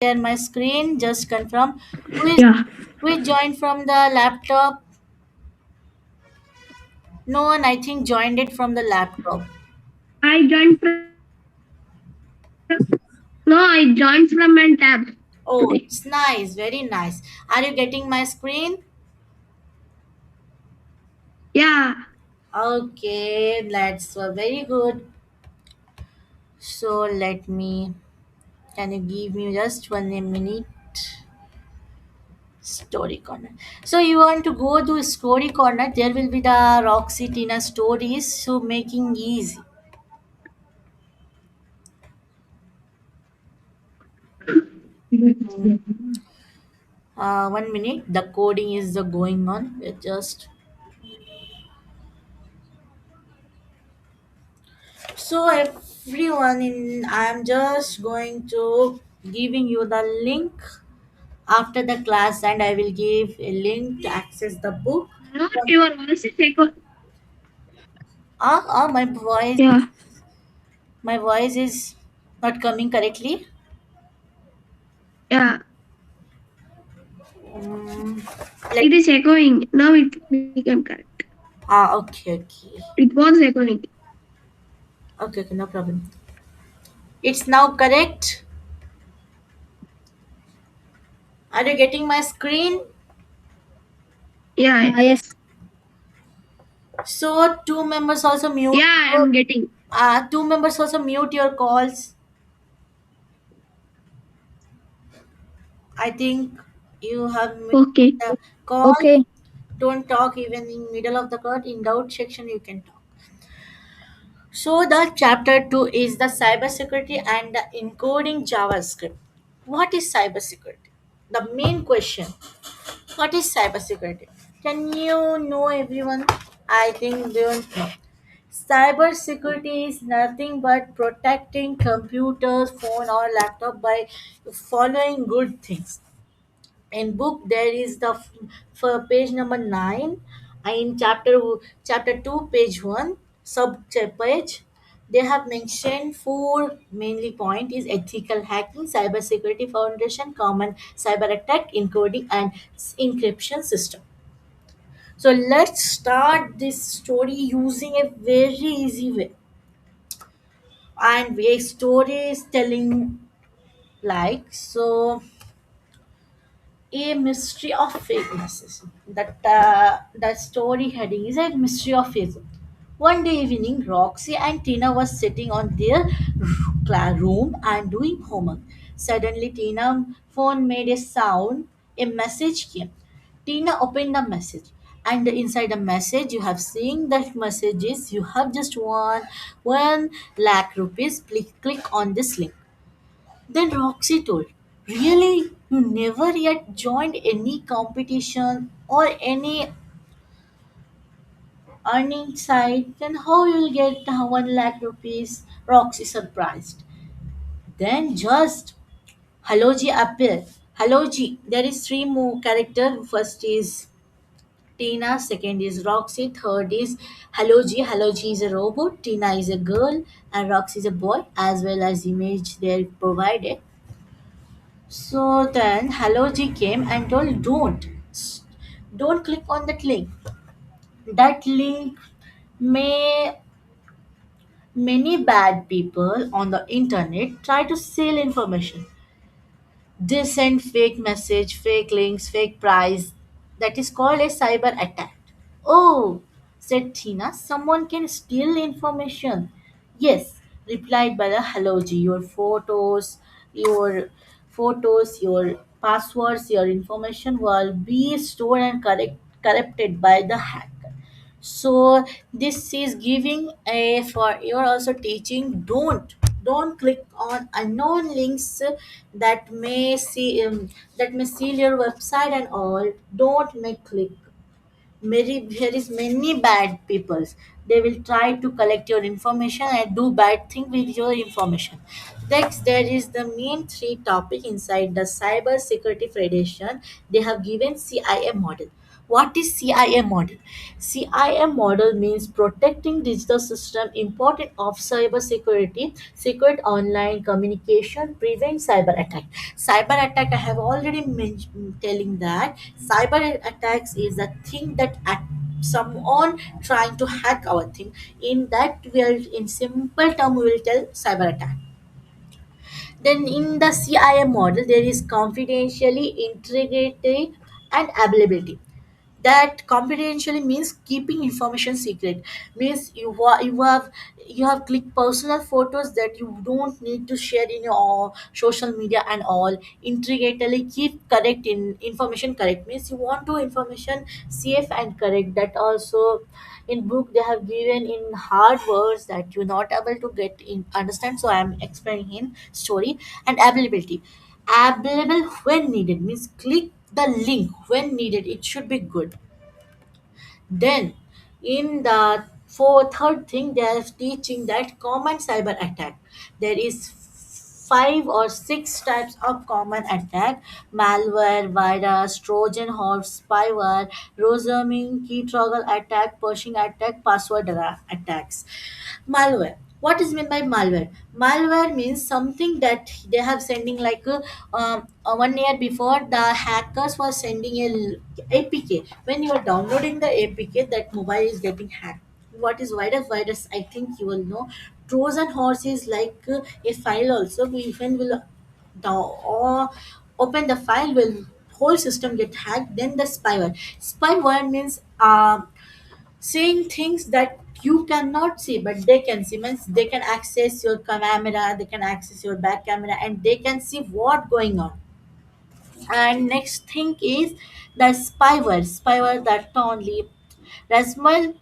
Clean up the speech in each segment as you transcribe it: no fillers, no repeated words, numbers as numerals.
share my screen. Just confirm. Who is Yeah, who is joined from the laptop? No one, I think, joined it from the laptop. I joined no, I joined from my tab Oh, today. it's nice, very nice. Are you getting my screen? Yeah, Okay, that's very good. So let me. Can you give me just 1 minute? Story corner. So you want to go to story corner? There will be the Roxy Tina stories. So making easy. 1 minute. The coding is going on. Just so everyone in. I'm just going to giving you the link after the class, and I will give a link to access the book. not your voice is echo. My voice. Yeah, My voice is not coming correctly. yeah, Um, let it is echoing. Now it became correct. okay, okay. It was echoing. Okay, okay, no problem. It's now correct. Are you getting my screen? Yeah, yes. So two members also mute. Yeah, I am getting. Two members also mute your calls. I think you have muted Okay. the call. Okay. Don't talk even in middle of the call. In doubt section, you can talk. So the chapter 2 is the cybersecurity and the encoding JavaScript. What is cybersecurity? The main question. What is cybersecurity? Can you know everyone? I think they don't know. Cybersecurity is nothing but protecting computers, phone, or laptop by following good things. In book there is the for page number 9, in chapter 2 page 1 sub page they have mentioned four mainly point is ethical hacking, cybersecurity foundation, common cyber attack, encoding and encryption system. So let's start this story using a very easy way, and a story is telling like so. A mystery of fakeness. The story heading is a mystery of fake. One day evening, Roxy and Tina was sitting on their room and doing homework. Suddenly, Tina's phone made a sound. A message came. Tina opened the message, and inside the message, you have seen that message is you have just won 1 lakh rupees. Click on this link. Then Roxy told, really? You never yet joined any competition or any earning site? Then how you will get 1 lakh rupees? Roxy surprised. Then just Haloji appeared. Haloji, there is three more character. First is Tina, second is Roxy, third is Haloji. Haloji is a robot, Tina is a girl, and Roxy is a boy, as well as image they provided. So then Hello G came and told don't click on that link. That link may many bad people on the internet try to sell information. They send fake message, fake links, fake price. That is called a cyber attack. Oh, said Tina, someone can steal information. Yes, replied by the Haloji. Your passwords, your information will be stored and corrupted by the hacker. So this is giving a for you're also teaching don't click on unknown links that may seal your website and all. Don't make click. There is many bad peoples. They will try to collect your information and do bad thing with your information. Next, there is the main three topic inside the cyber security federation. They have given CIA model. What is CIM model? CIM model means protecting digital system, important of cyber security, secured online communication, prevent cyber attack. Cyber attack, I have already mentioned telling that cyber attacks is a thing that someone trying to hack our thing. In that will, in simple term, we will tell cyber attack. Then in the CIM model, there is confidentially, integrity, and availability. That confidentially means keeping information secret, means you have clicked personal photos that you don't need to share in your social media and all. Intricately keep correct in information correct means you want to information safe and correct. That also in book they have given in hard words that you're not able to get in understand, so I am explaining in story. And availability, available when needed means click the link when needed, it should be good. Then, in the for third thing, they are teaching that common cyber attack. There is five or six types of common attack: malware, virus, Trojan horse, spyware, ransoming, key toggle attack, phishing attack, password attacks. Malware, what is meant by malware? Malware means something that they have sending like 1 year before the hackers were sending APK. When you are downloading the APK, that mobile is getting hacked. What is virus? I think you will know. Trojan horse is like a file also. We even will or open the file, will whole system get hacked. Then the spyware. Spyware means saying things that you cannot see but they can see, means they can access your camera, they can access your back camera, and they can see what going on. And next thing is the spyware that only Rasmal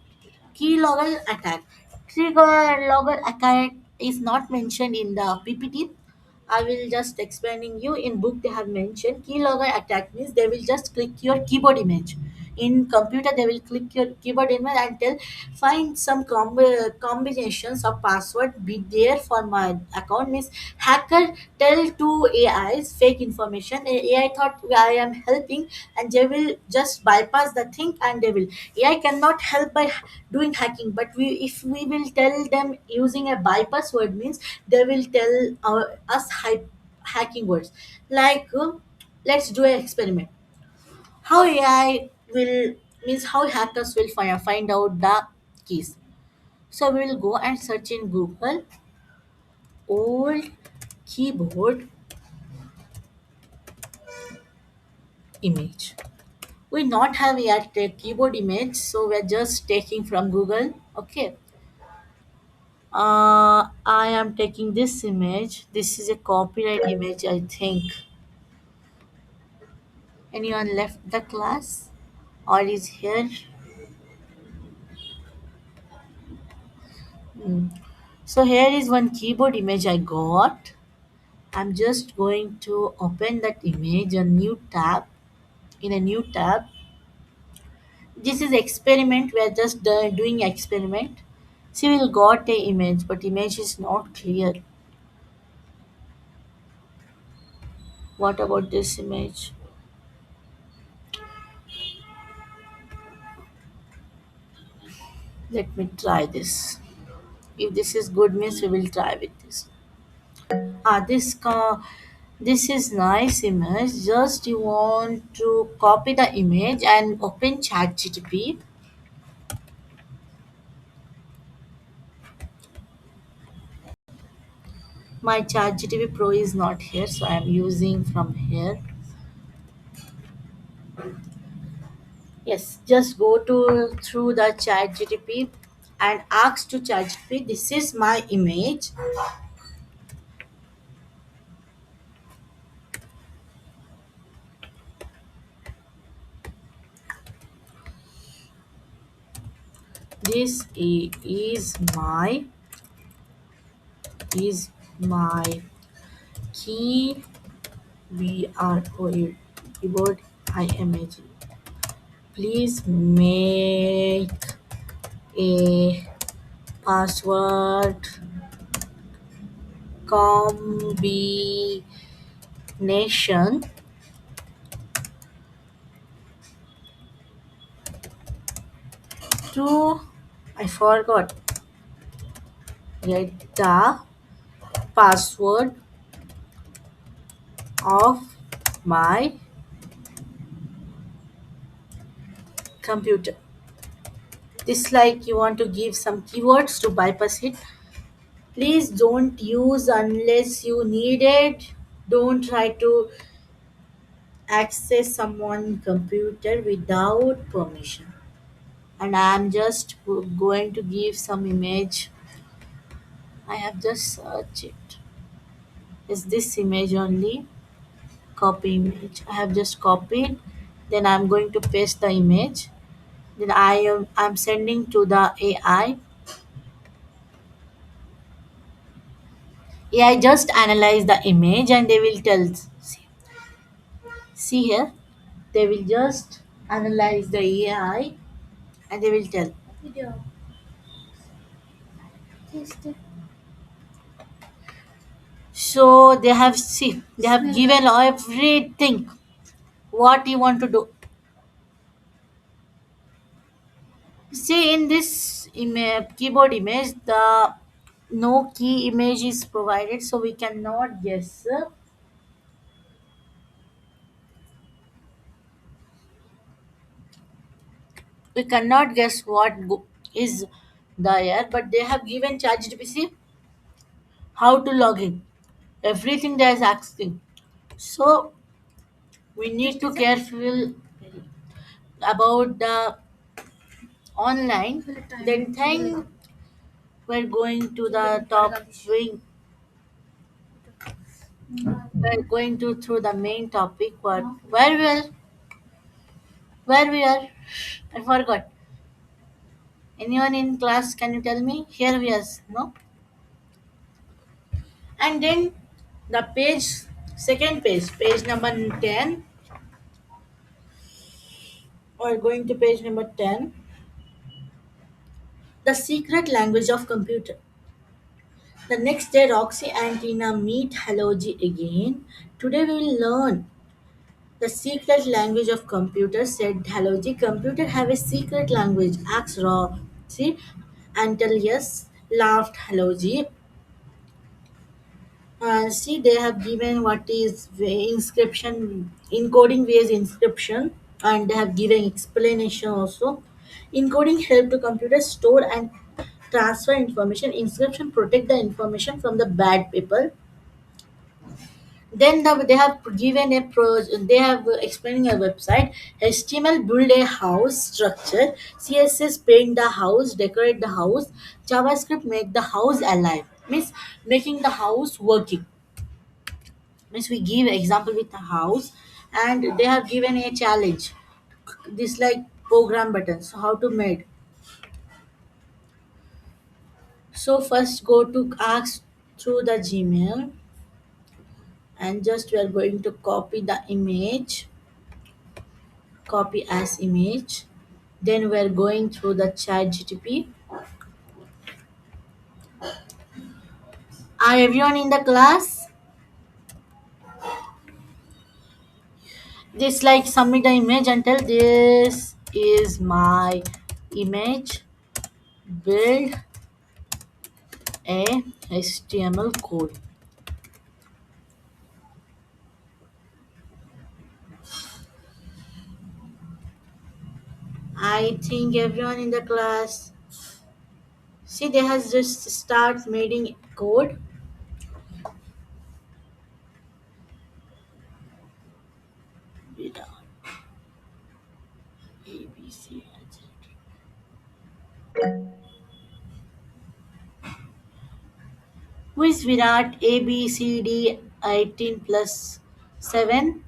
keylogger attack. Keylogger attack is not mentioned in the PPT. I will just explaining you. In book they have mentioned keylogger attack means they will just click your keyboard image. In computer they will click your keyboard image and tell find some combinations of password be there for my account, means hacker tell to AIs fake information. AI thought I am helping and they will just bypass the thing and they will. AI cannot help by doing hacking, but we if we will tell them using a bypass word means they will tell hacking words. Like let's do an experiment. How AI will means how hackers will find out the keys. So we will go and search in Google old keyboard image. We not have yet a keyboard image, so we're just taking from Google. Okay. I am taking this image. This is a copyright image, I think. Anyone left the class or is here? Hmm. So here is one keyboard image I got. I'm just going to open that image, a new tab. In a new tab, this is experiment. We are just doing experiment. See, we got a image, but image is not clear. What about this image? Let me try this. If this is good, means we will try with this. This is nice image. Just you want to copy the image and open ChatGPT. My ChatGPT Pro is not here, so I am using from here. Yes, just go to through the ChatGPT and ask to ChatGPT. This is my image. This is my key keyboard image. Please make a password combination to, I forgot, get the password of my computer. This like you want to give some keywords to bypass it. Please don't use unless you need it. Don't try to access someone's computer without permission. And I'm just going to give some image. I have just searched it. Is this image only? Copy image. I have just copied. Then I'm going to paste the image. Then I'm sending to the AI. AI just analyze the image and they will tell. See here, they will just analyze the AI and they will tell. So they have given everything what you want to do. See in this keyboard image, the no key image is provided, so we cannot guess. We cannot guess is there, but they have given ChatGPT how to log in. Everything they is asking. So we need to careful about the online. Then thing we're going to the top wing. We're going to through the main topic. What where we are? I forgot. Anyone in class? Can you tell me? Here we are. No. And then the second page number 10. Or going to page number 10. The secret language of computer. The next day, Roxy and Tina meet Haloji again. Today, we will learn the secret language of computer, said Haloji. Computer have a secret language, asked Roxy. Until yes, laughed Haloji. See, they have given what is inscription, encoding ways inscription, and they have given explanation also. Encoding help to computer store and transfer information. Inscription protect the information from the bad people. Then they have given they have explaining a website. HTML build a house structure. CSS paint the house, decorate the house. JavaScript make the house alive. Means making the house working. Means we give example with the house, and they have given a challenge. This like program buttons. So how to made. So first go to ask through the Gmail, and just we are going to copy the image, copy as image. Then we are going through the chat GTP. Are everyone in the class? This like submit the image and tell this is my image. Build a HTML code. I think everyone in the class. See, they has just start making code. Virat ABC. Who is Virat? ABCD 18 plus 7.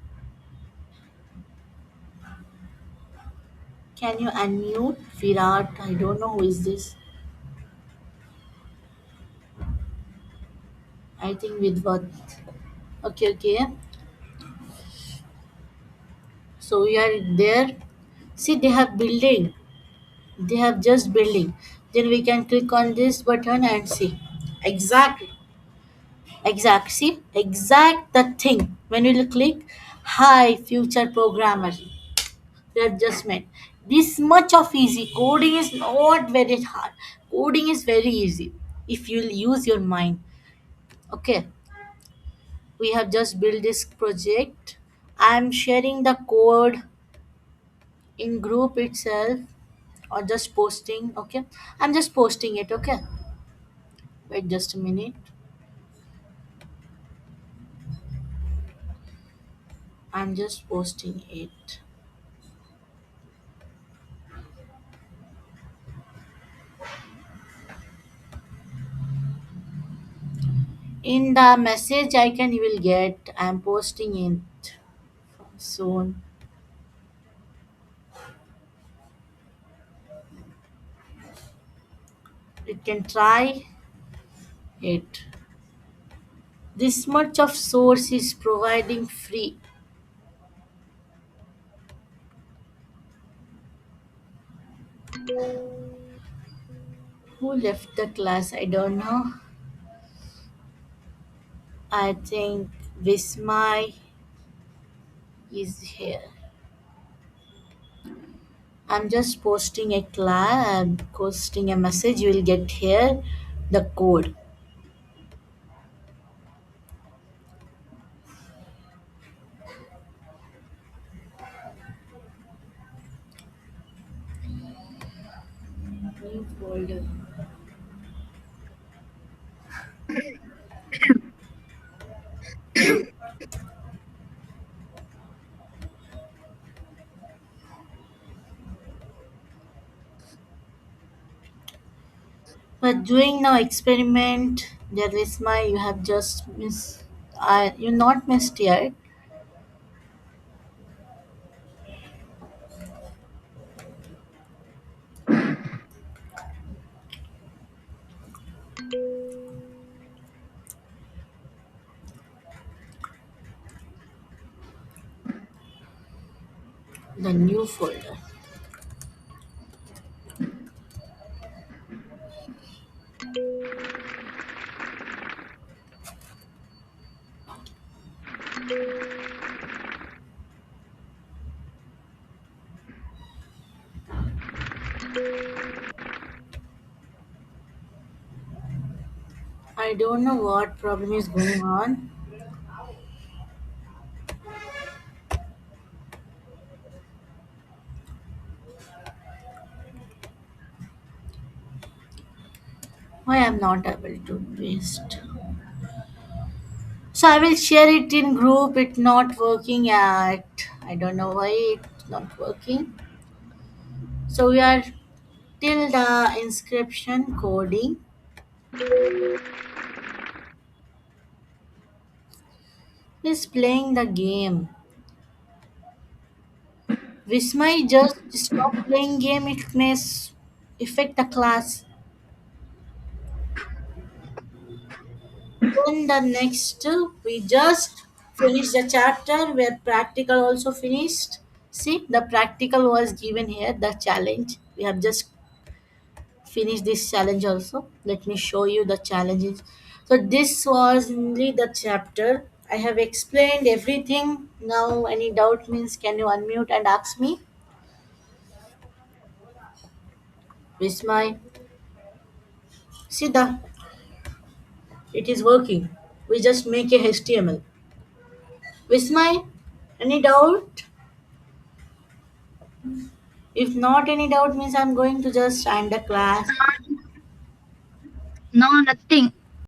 Can you unmute Virat? I don't know who is this. I think with what? Okay, okay. So we are there. See, they have building. They have just building. Then we can click on this button and see. Exactly. Exact. See, exact the thing. When you click, hi future programmer. We have just met. This much of easy. Coding is not very hard. Coding is very easy if you use your mind. Okay, we have just built this project. I'm sharing the code in group itself or just posting. Okay, I'm just posting it. Okay, wait just a minute. I'm just posting it. In the message icon you will get, I'm posting it soon. You can try it. This much of source is providing free. Who left the class? I don't know. I think Vismay is here. I'm just posting a class. I'm posting a message. You will get here the code. New folder. But doing now experiment. There is my. You have just missed. You not missed yet. The new folder. I don't know what problem is going on. Why I'm not able to paste. So I will share it in group. It's not working at. I don't know why it's not working. So we are till the inscription coding. Is playing the game. Vismay just stop playing game. It may affect the class. Then the next we just finish the chapter where practical also finished. See the practical was given here. The challenge we have just finish this challenge also. Let me show you the challenges. So this was only the chapter. I have explained everything. Now any doubt means can you unmute and ask me? Vismay. See the it is working. We just make a HTML. Vismay, any doubt? If not any doubt means I'm going to just end the class. No, nothing.